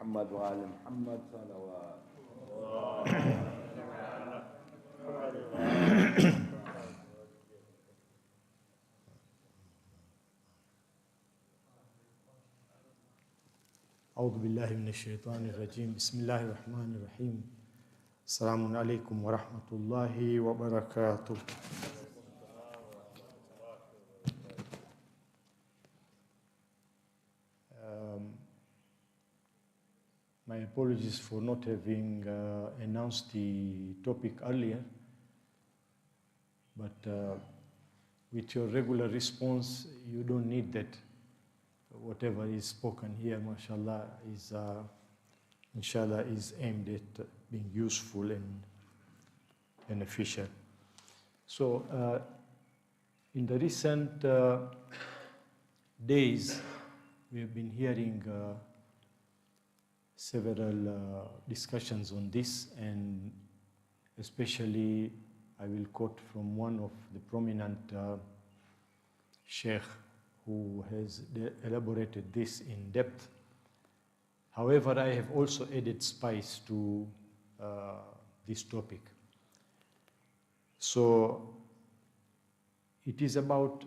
محمد وآل محمد صلوات. أعوذ بالله من الشيطان الرجيم بسم الله الرحمن الرحيم السلام عليكم ورحمة الله وبركاته. My apologies for not having announced the topic earlier, but with your regular response, you don't need that. Whatever is spoken here, mashallah, is inshallah is aimed at being useful and beneficial. So in the recent days, we have been hearing several discussions on this, and especially I will quote from one of the prominent sheikh who has elaborated this in depth. However, I have also added spice to this topic. So it is about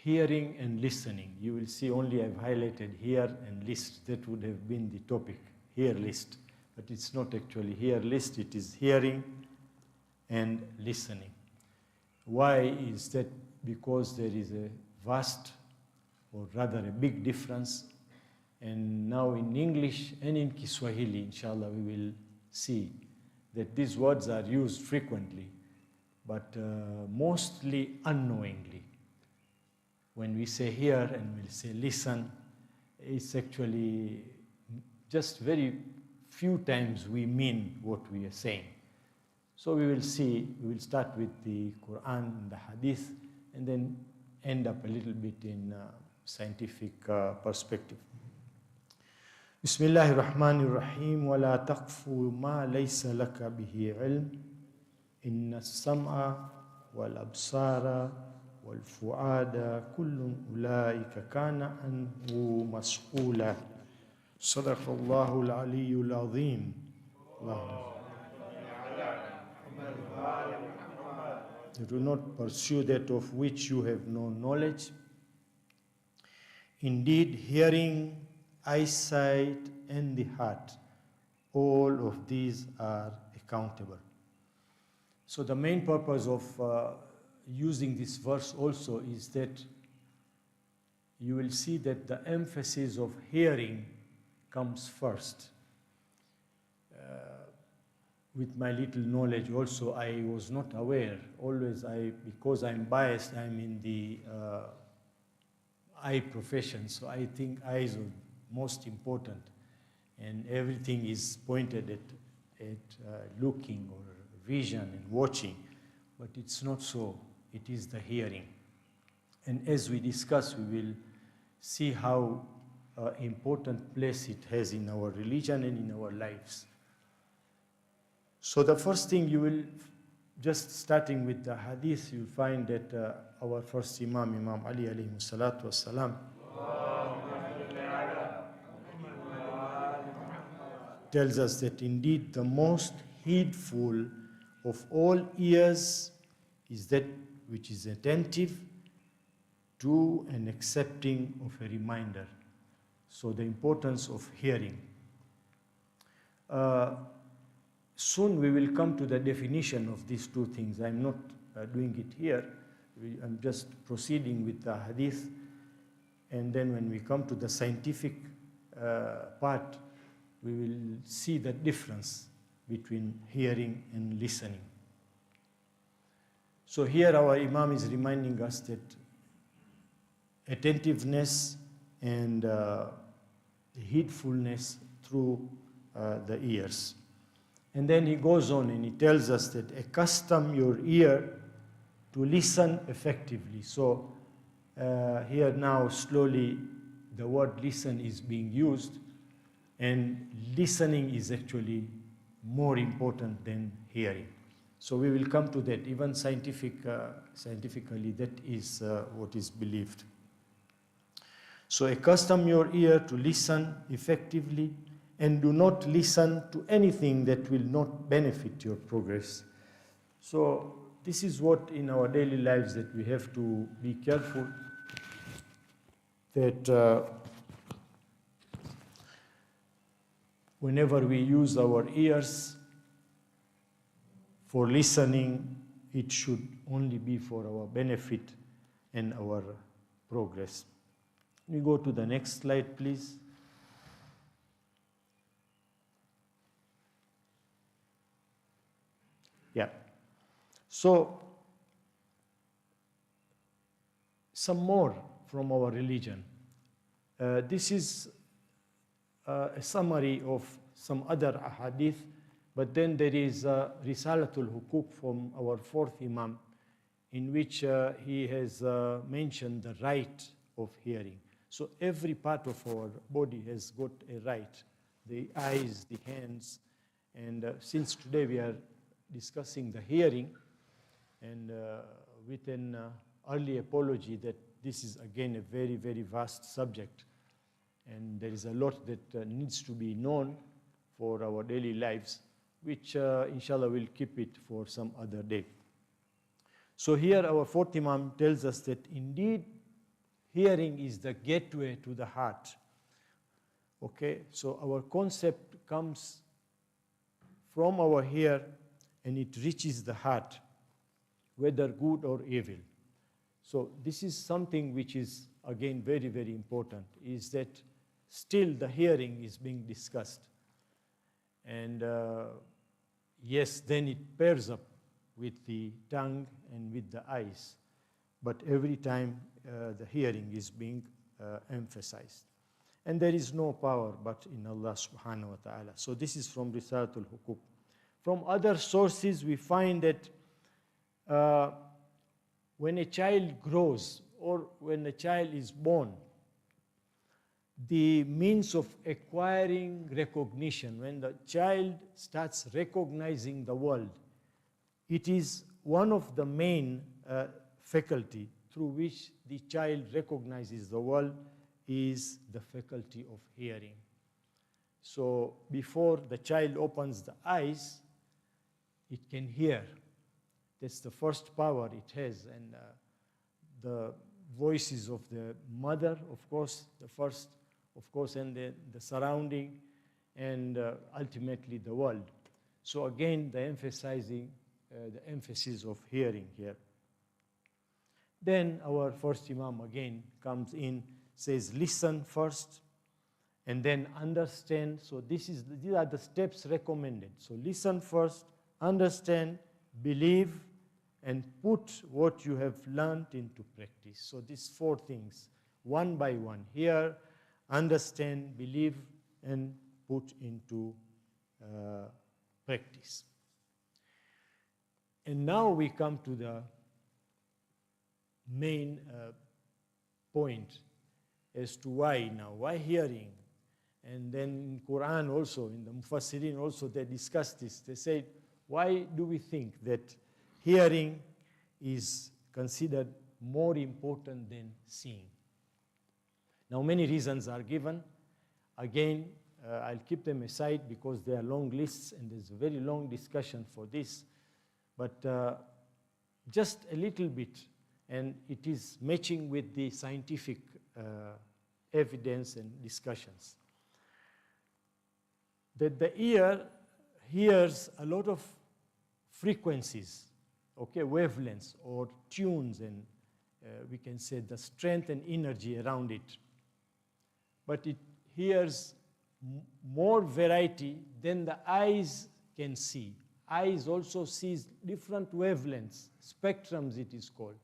hearing and listening. You will see only I've highlighted hear and list. That would have been the topic, hear list. But it's not actually hear list, it is hearing and listening. Why is that? Because there is a vast, or rather a big difference. And now in English and in Kiswahili, inshallah, we will see that these words are used frequently, but mostly unknowingly. When we say hear and we'll say listen, it's actually just very few times we mean what we are saying. So we will see, we will start with the Quran and the Hadith, and then end up a little bit in scientific perspective. Bismillahir Rahmanir Rahim. وَلَا تَقْفُ مَا لَيْسَ لَكَ بِهِ عِلْمٍ إِنَّ السَّمْعَ وَالْأَبْصَارَ وَالْفُؤَادَ كُلٌّ أُولَٰئِكَ كَانَ عَنْهُ مَسْئُولًا. صدق الله العلي العظيم. Do not pursue that of which you have no knowledge. Indeed, hearing, eyesight, and the heart, all of these are accountable. So the main purpose of using this verse also is that you will see that the emphasis of hearing comes first. With my little knowledge also, I was not aware. Always, because I'm biased, I'm in the eye profession, so I think eyes are most important, and everything is pointed at looking or vision and watching, but it's not so. It is the hearing. And as we discuss, we will see how important place it has in our religion and in our lives. So the first thing you will, just starting with the hadith, you'll find that our first Imam Ali alayhi salatu wassalam, tells us that indeed the most heedful of all ears is that which is attentive to and accepting of a reminder. So the importance of hearing. Soon we will come to the definition of these two things. I'm not doing it here. I'm just proceeding with the hadith. And then when we come to the scientific part, we will see the difference between hearing and listening. So here our Imam is reminding us that attentiveness and heedfulness through the ears. And then he goes on and he tells us that accustom your ear to listen effectively. So here now slowly the word listen is being used, and listening is actually more important than hearing. So we will come to that. Even scientifically, that is what is believed. So accustom your ear to listen effectively and do not listen to anything that will not benefit your progress. So this is what in our daily lives that we have to be careful that whenever we use our ears for listening, it should only be for our benefit and our progress. We go to the next slide, please. Yeah. So, some more from our religion. This is a summary of some other ahadith, but then there is Risalatul Hukuk from our fourth Imam, in which he has mentioned the right of hearing. So every part of our body has got a right, the eyes, the hands, and since today we are discussing the hearing, and with an early apology that this is again a very, very vast subject, and there is a lot that needs to be known for our daily lives, which inshallah we'll keep it for some other day. So here our fourth Imam tells us that indeed hearing is the gateway to the heart. Okay, so our concept comes from our ear and it reaches the heart, whether good or evil. So this is something which is again very, very important, is that still the hearing is being discussed. And yes, then it pairs up with the tongue and with the eyes. But every time the hearing is being emphasized. And there is no power but in Allah subhanahu wa ta'ala. So this is from Risalatul Hukuk. From other sources we find that when a child grows or when a child is born, the means of acquiring recognition, when the child starts recognizing the world, it is one of the main faculty through which the child recognizes the world is the faculty of hearing. So before the child opens the eyes, it can hear. That's the first power it has, and the voices of the mother, of course, the first, of course, and the surrounding, and ultimately the world. So again, the emphasis of hearing here. Then our first Imam again comes in, says listen first, and then understand. So these are the steps recommended. So listen first, understand, believe, and put what you have learned into practice. So these four things, one by one: hear, understand, believe, and put into practice. And now we come to the main point as to why now, why hearing? And then in Quran also, in the Mufassirin also, they discuss this. They say, why do we think that hearing is considered more important than seeing? Now many reasons are given. Again, I'll keep them aside because they are long lists and there's a very long discussion for this. But just a little bit, and it is matching with the scientific evidence and discussions. That the ear hears a lot of frequencies, okay, wavelengths or tunes, and we can say the strength and energy around it. But it hears more variety than the eyes can see. Eyes also sees different wavelengths, spectrums it is called.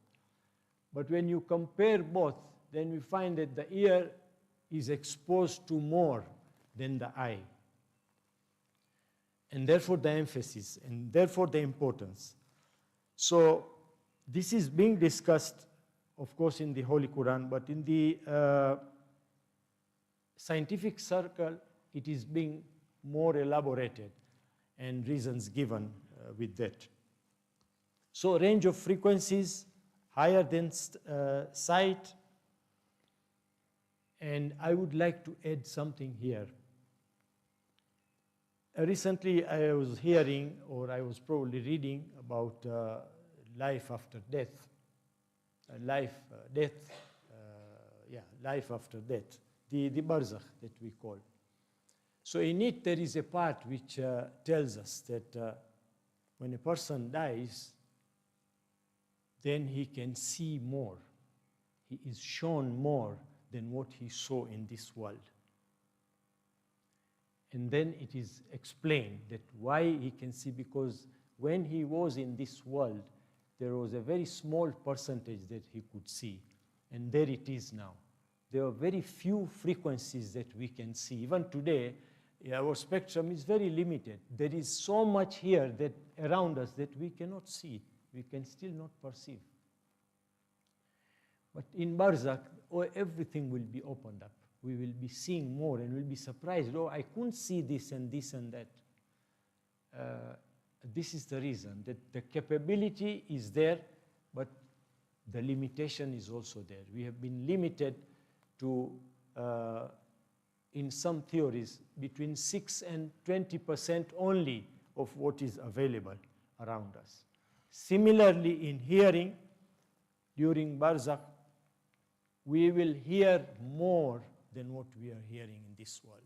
But when you compare both, then we find that the ear is exposed to more than the eye. And therefore the emphasis, and therefore the importance. So this is being discussed, of course, in the Holy Quran, but in the scientific circle, it is being more elaborated and reasons given with that. So range of frequencies higher than sight. And I would like to add something here. Recently, I was hearing, or I was probably reading about life after death. Life after death, the barzakh that we call. So in it, there is a part which tells us that when a person dies, then he can see more. He is shown more than what he saw in this world. And then it is explained that why he can see, because when he was in this world, there was a very small percentage that he could see. And there it is now. There are very few frequencies that we can see. Even today, our spectrum is very limited. There is so much here that around us that we cannot see. We can still not perceive. But in barzakh, everything will be opened up. We will be seeing more and we'll be surprised. Oh, I couldn't see this and this and that. This is the reason that the capability is there, but the limitation is also there. We have been limited to, in some theories, between 6 and 20% only of what is available around us. Similarly, in hearing, during barzakh, we will hear more than what we are hearing in this world.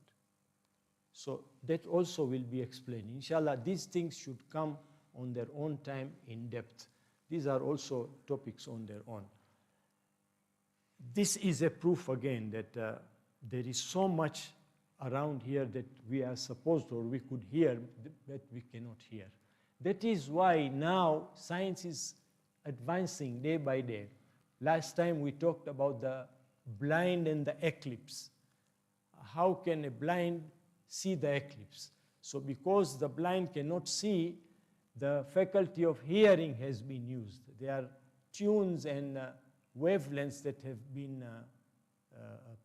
So that also will be explained. Inshallah, these things should come on their own time in depth. These are also topics on their own. This is a proof again that there is so much around here that we are supposed or we could hear that we cannot hear. That is why now science is advancing day by day. Last time we talked about the blind and the eclipse. How can a blind see the eclipse? So because the blind cannot see, the faculty of hearing has been used. There are tunes and wavelengths that have been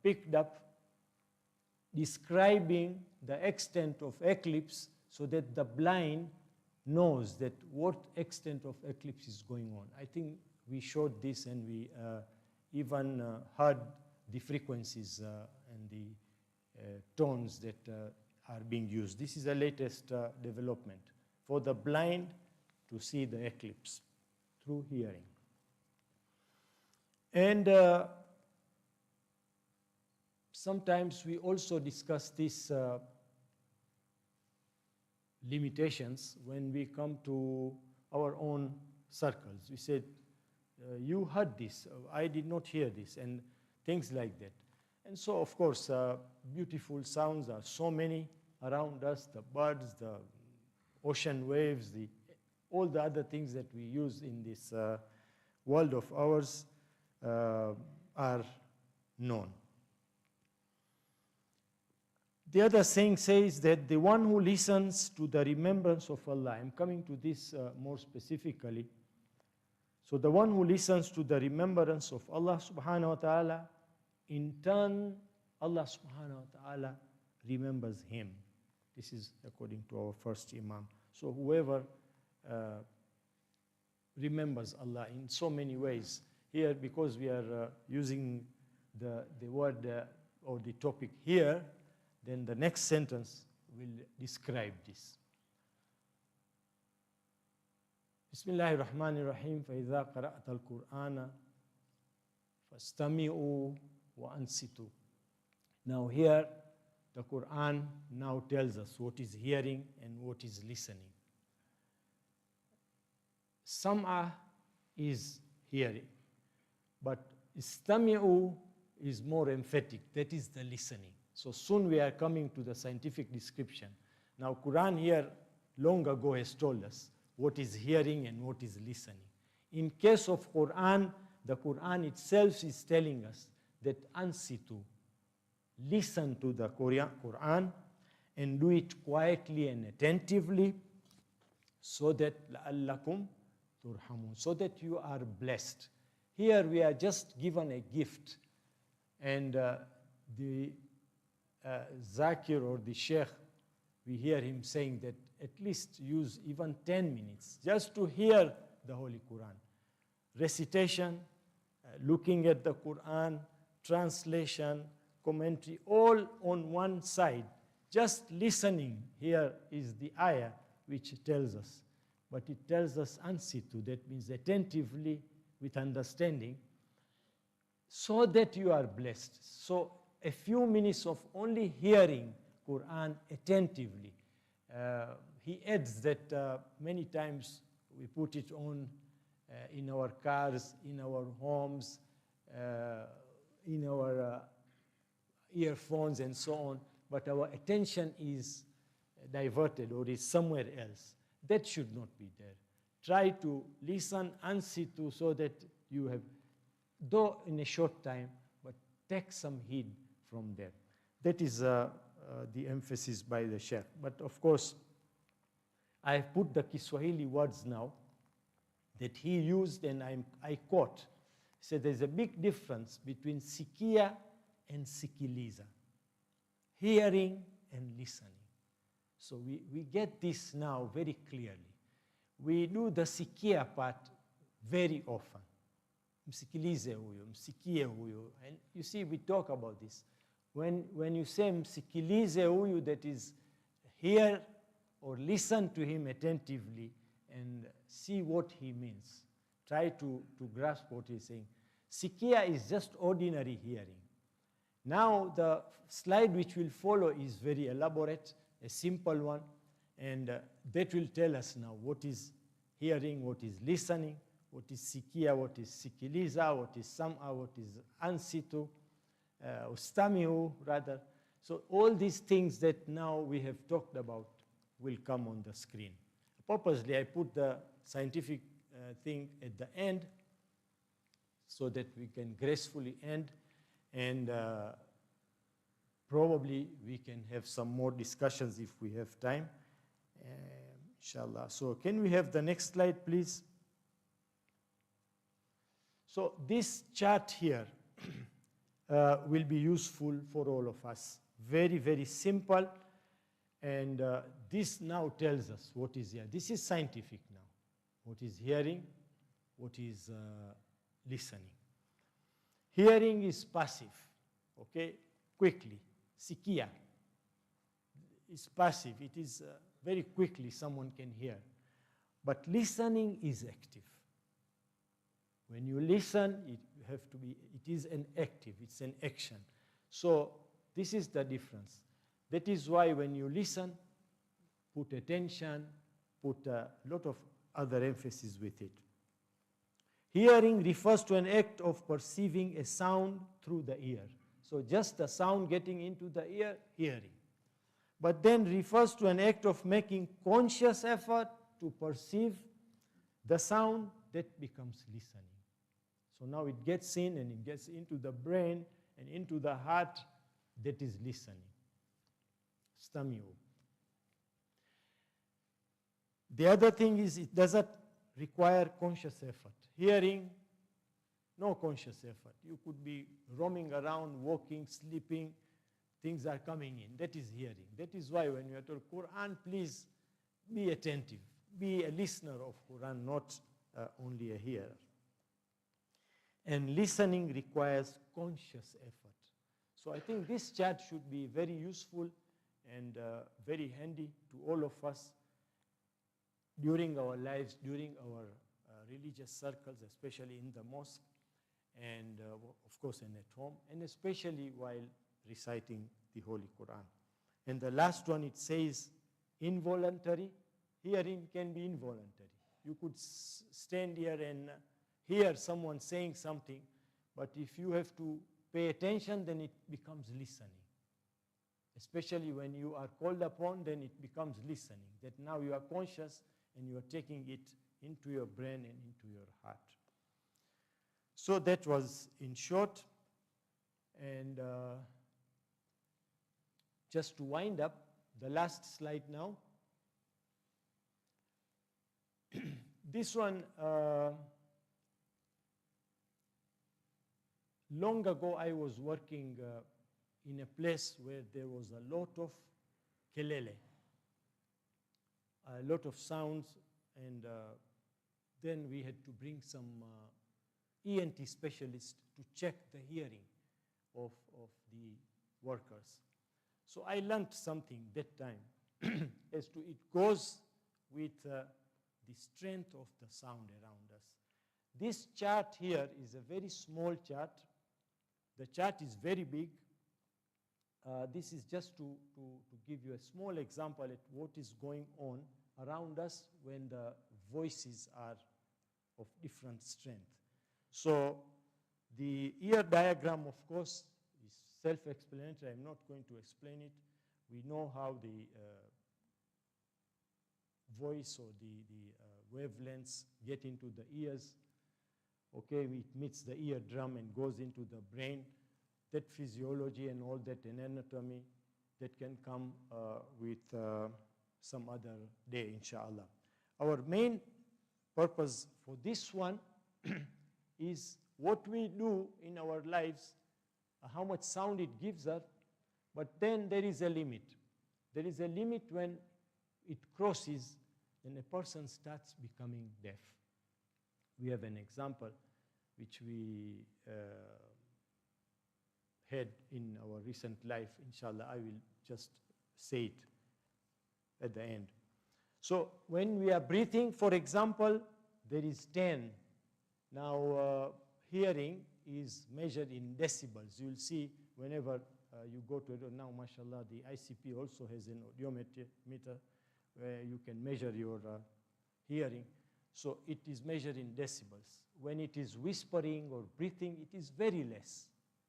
picked up describing the extent of eclipse so that the blind knows that what extent of eclipse is going on. I think we showed this and we even heard the frequencies and the tones that are being used. This is the latest development for the blind to see the eclipse through hearing. And sometimes we also discuss these limitations when we come to our own circles. We said, you heard this, I did not hear this, and things like that. And so, of course, beautiful sounds are so many around us, the birds, the ocean waves, all the other things that we use in this world of ours are known. The other saying says that the one who listens to the remembrance of Allah, I'm coming to this more specifically. So the one who listens to the remembrance of Allah subhanahu wa ta'ala, in turn, Allah subhanahu wa ta'ala remembers him. This is according to our first Imam. So whoever remembers Allah in so many ways, here because we are using the word or the topic here, then the next sentence will describe this. Bismillahir Rahmanir Rahim. فَإِذَا قَرَأْتَ الْقُرْآنَ فَاسْتَمِعُوا وَأَنْصِتُوا. Now here, the Quran now tells us what is hearing and what is listening. Sam'a is hearing, but istami'u is more emphatic. That is the listening. So soon we are coming to the scientific description. Now Quran here long ago has told us what is hearing and what is listening. In case of Quran, the Quran itself is telling us that ansitu, listen to the Quran and do it quietly and attentively so that la'allakum turhamun, so that you are blessed. Here we are just given a gift, and the Zakir or the Sheikh, we hear him saying that at least use even 10 minutes just to hear the Holy Quran. Recitation, looking at the Quran, translation, commentary, all on one side, Just listening, here is the ayah which tells us. But it tells us ansitu, that means attentively with understanding, so that you are blessed. So a few minutes of only hearing Quran attentively. He adds that many times we put it on in our cars, in our homes, in our earphones and so on, but our attention is diverted or is somewhere else. That should not be there. Try to listen ansitu so that you have, though in a short time, but take some heed from there. That is the emphasis by the Sheikh. But of course, I have put the Kiswahili words now that he used, and I quote. He said there's a big difference between sikia and sikiliza, hearing and listening. So we get this now very clearly. We do the sikia part very often. Msikilize huyo, msikie huyo. And you see, we talk about this. When you say msikilize huyo, that is hear or listen to him attentively and see what he means. Try to grasp what he's saying. Sikia is just ordinary hearing. Now the slide which will follow is very elaborate, a simple one, and that will tell us now what is hearing, what is listening, what is sikia, what is sikiliza, what is sam'a, what is ansitu, ustamiu rather. So all these things that now we have talked about will come on the screen. Purposely, I put the scientific thing at the end so that we can gracefully end, and probably we can have some more discussions if we have time, inshallah. So can we have the next slide, please? So this chart here will be useful for all of us. Very, very simple. And this now tells us what is here. This is scientific now. What is hearing, what is listening. Hearing is passive, okay? Quickly. Sikia is passive. It is very quickly someone can hear. But listening is active. When you listen, it is an active, it's an action. So this is the difference. That is why when you listen, put attention, put a lot of other emphasis with it. Hearing refers to an act of perceiving a sound through the ear. So just the sound getting into the ear, hearing. But then refers to an act of making conscious effort to perceive the sound, that becomes listening. So now it gets in and it gets into the brain and into the heart, that is listening. Stamiu. The other thing is it doesn't require conscious effort. Hearing, no conscious effort. You could be roaming around, walking, sleeping, things are coming in. That is hearing. That is why when you are told Quran, please be attentive. Be a listener of Quran, not only a hearer. And listening requires conscious effort. So I think this chart should be very useful and very handy to all of us during our lives, during our religious circles, especially in the mosque, and of course and at home, and especially while reciting the Holy Quran. And the last one, it says involuntary. Hearing can be involuntary. You could stand here and hear someone saying something, but if you have to pay attention, then it becomes listening. Especially when you are called upon, then it becomes listening. That now you are conscious and you are taking it into your brain and into your heart. So that was in short. And just to wind up, the last slide now. This one, long ago I was working in a place where there was a lot of kelele, a lot of sounds, and then we had to bring some ENT specialists to check the hearing of the workers. So I learned something that time as to it goes with the strength of the sound around us. This chart here is a very small chart. The chart is very big. This is just to give you a small example at what is going on around us when the voices are of different strength. So the ear diagram, of course, is self-explanatory. I'm not going to explain it. We know how the voice or the wavelengths get into the ears. Okay, it meets the eardrum and goes into the brain. That physiology and all that and anatomy, that can come with some other day, inshallah. Our main purpose for this one is what we do in our lives, how much sound it gives us, but then there is a limit. There is a limit when it crosses, then a person starts becoming deaf. We have an example which we had in our recent life. Inshallah, I will just say it at the end. So when we are breathing, for example, there is 10. Now, hearing is measured in decibels. You'll see whenever you go to it. Now, mashallah, the ICP also has an audiometer where you can measure your hearing. So it is measured in decibels. When it is whispering or breathing, it is very less.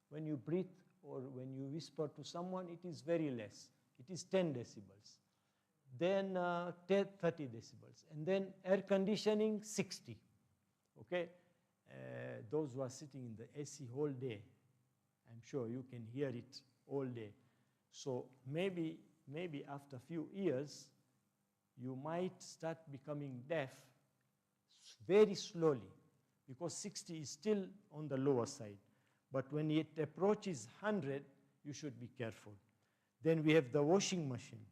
When you breathe or when you whisper to someone, it is very less. It is 10 decibels. Then 30 decibels. And then air conditioning, 60. Okay? Those who are sitting in the AC whole day, I'm sure you can hear it all day. So maybe after a few years, you might start becoming deaf very slowly, because 60 is still on the lower side. But when it approaches 100, you should be careful. Then we have the washing machine.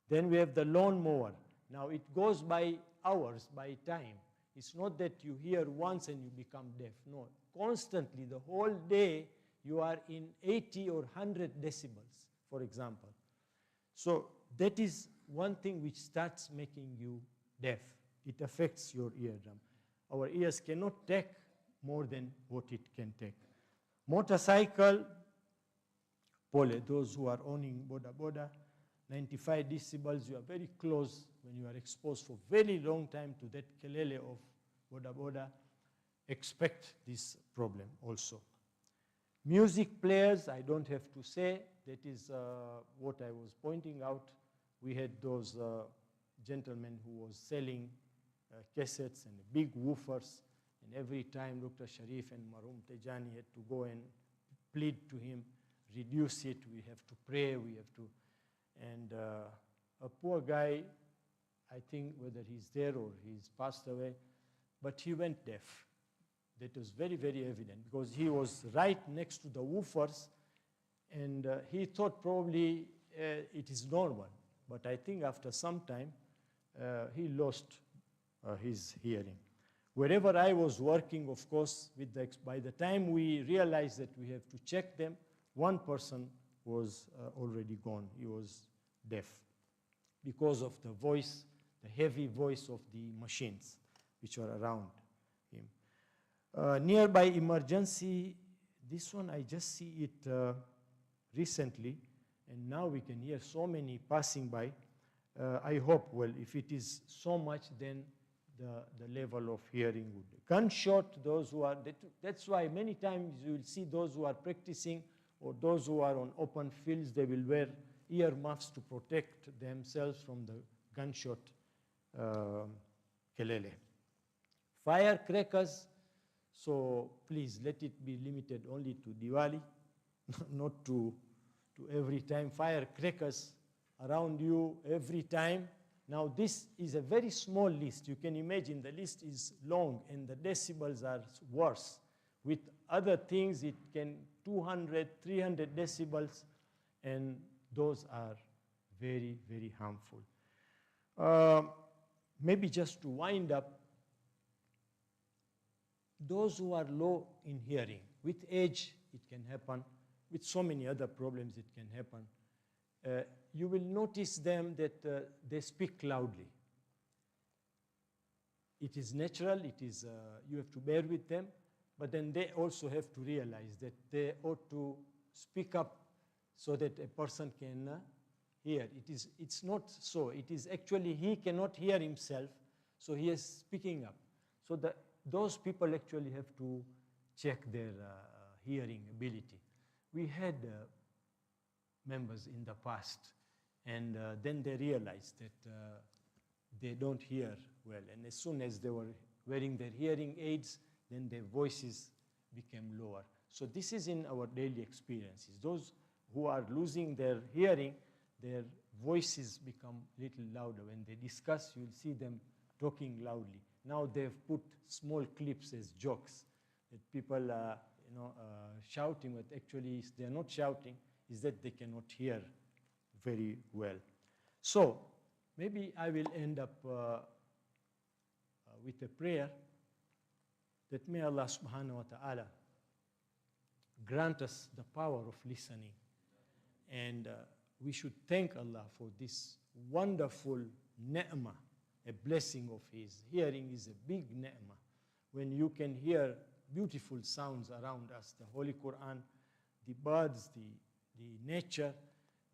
Then we have the lawnmower. Now it goes by hours, by time. It's not that you hear once and you become deaf. No, constantly, the whole day, you are in 80 or 100 decibels, for example. So that is one thing which starts making you deaf. It affects your eardrum. Our ears cannot take more than what it can take. Motorcycle, pole, those who are owning boda boda, 95 decibels, you are very close when you are exposed for very long time to that kelele of boda boda. Expect this problem also. Music players, I don't have to say, that is what I was pointing out. We had those gentlemen who was selling cassettes and big woofers, and every time Dr. Sharif and Marum Tejani had to go and plead to him, reduce it, we have to pray, we have to, and a poor guy, I think whether he's there or he's passed away, but he went deaf. That was very, very evident, because he was right next to the woofers, and he thought probably it is normal. But I think after some time, he lost his hearing. Wherever I was working, of course, by the time we realized that we have to check them, one person was already gone. He was deaf because of the voice, the heavy voice of the machines which are around him. Nearby emergency, this one I just see it recently, and now we can hear so many passing by. I hope, well, if it is so much, then the level of hearing would. Gunshot, those who are, that's why many times you will see those who are practicing or those who are on open fields, they will wear earmuffs to protect themselves from the gunshot kelele. Firecrackers, so please let it be limited only to Diwali, not to every time. Firecrackers around you every time. Now this is a very small list. You can imagine the list is long and the decibels are worse. With other things, it can 200, 300 decibels, and those are very, very harmful. Maybe just to wind up, those who are low in hearing, with age it can happen, with so many other problems it can happen. you will notice them that they speak loudly. It is natural, you have to bear with them, but then they also have to realize that they ought to speak up so that a person can hear. It's not so. It is actually he cannot hear himself, so he is speaking up. So those people actually have to check their hearing ability. We had members in the past, and then they realized that they don't hear well. And as soon as they were wearing their hearing aids, then their voices became lower. So this is in our daily experiences. Those who are losing their hearing, their voices become a little louder. When they discuss, you'll see them talking loudly. Now they've put small clips as jokes that people are shouting, but actually they're not shouting, is that they cannot hear very well. So maybe I will end up with a prayer that may Allah subhanahu wa ta'ala grant us the power of listening. And we should thank Allah for this wonderful ni'mah, a blessing of His. Hearing is a big ni'mah. When you can hear beautiful sounds around us, the Holy Quran, the birds, the nature,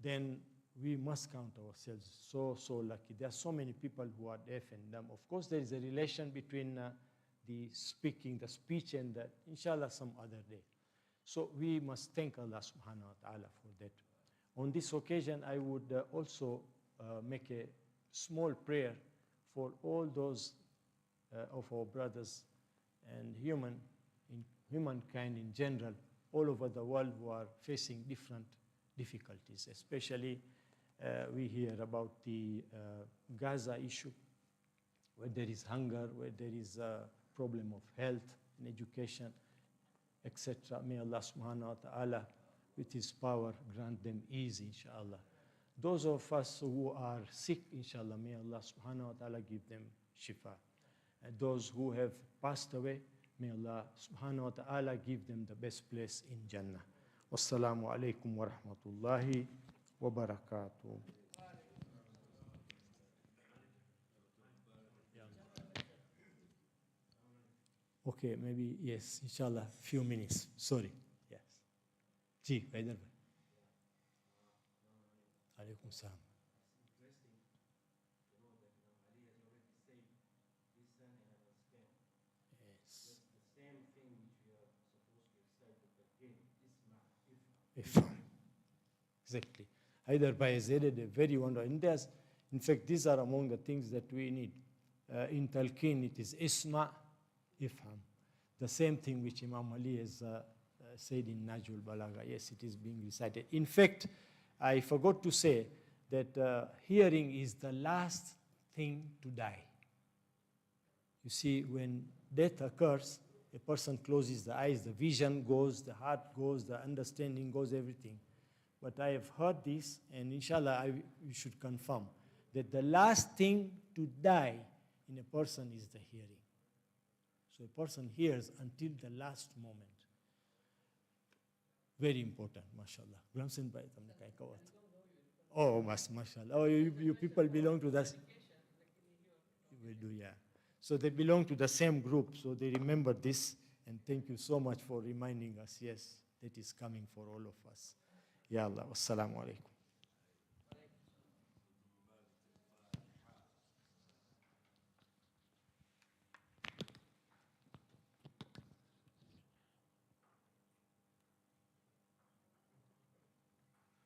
then we must count ourselves so lucky. There are so many people who are deaf and dumb. Of course, there is a relation between the speech, and inshallah some other day. So we must thank Allah subhanahu wa ta'ala for that. On this occasion, I would also make a small prayer for all those of our brothers and humankind in general, all over the world, who are facing different difficulties. Especially we hear about the Gaza issue, where there is hunger, where there is a problem of health and education, etc. May Allah subhanahu wa ta'ala, with His power, grant them ease, inshallah. Those of us who are sick, inshallah, may Allah subhanahu wa ta'ala give them shifa. And those who have passed away, may Allah subhanahu wa ta'ala give them the best place in Jannah. Wassalamu alaikum wa rahmatullahi wa barakatuh. Okay, maybe, yes, inshallah, few minutes. Sorry. Yes. Ji, Haider bhai. Alaikum salam. It's interesting to know that Ali has already said, listen and understand. Yes. That's the same thing which we are supposed to recite at the beginning. Exactly. Haider bhai has added a very wonderful. And in fact, these are among the things that we need. In Talqeen, it is Isma' Ifham. The same thing which Imam Ali has said in Najul Balagha. Yes, it is being recited. In fact, I forgot to say that hearing is the last thing to die. You see, when death occurs, a person closes the eyes, the vision goes, the heart goes, the understanding goes, everything. But I have heard this, and inshallah, we should confirm that the last thing to die in a person is the hearing. So a person hears until the last moment. Very important, mashallah. Oh, mashallah. Oh, you people belong to that. You will do, yeah. So they belong to the same group, so they remember this. And thank you so much for reminding us. Yes, that is coming for all of us. Ya Allah, wassalamu alaikum.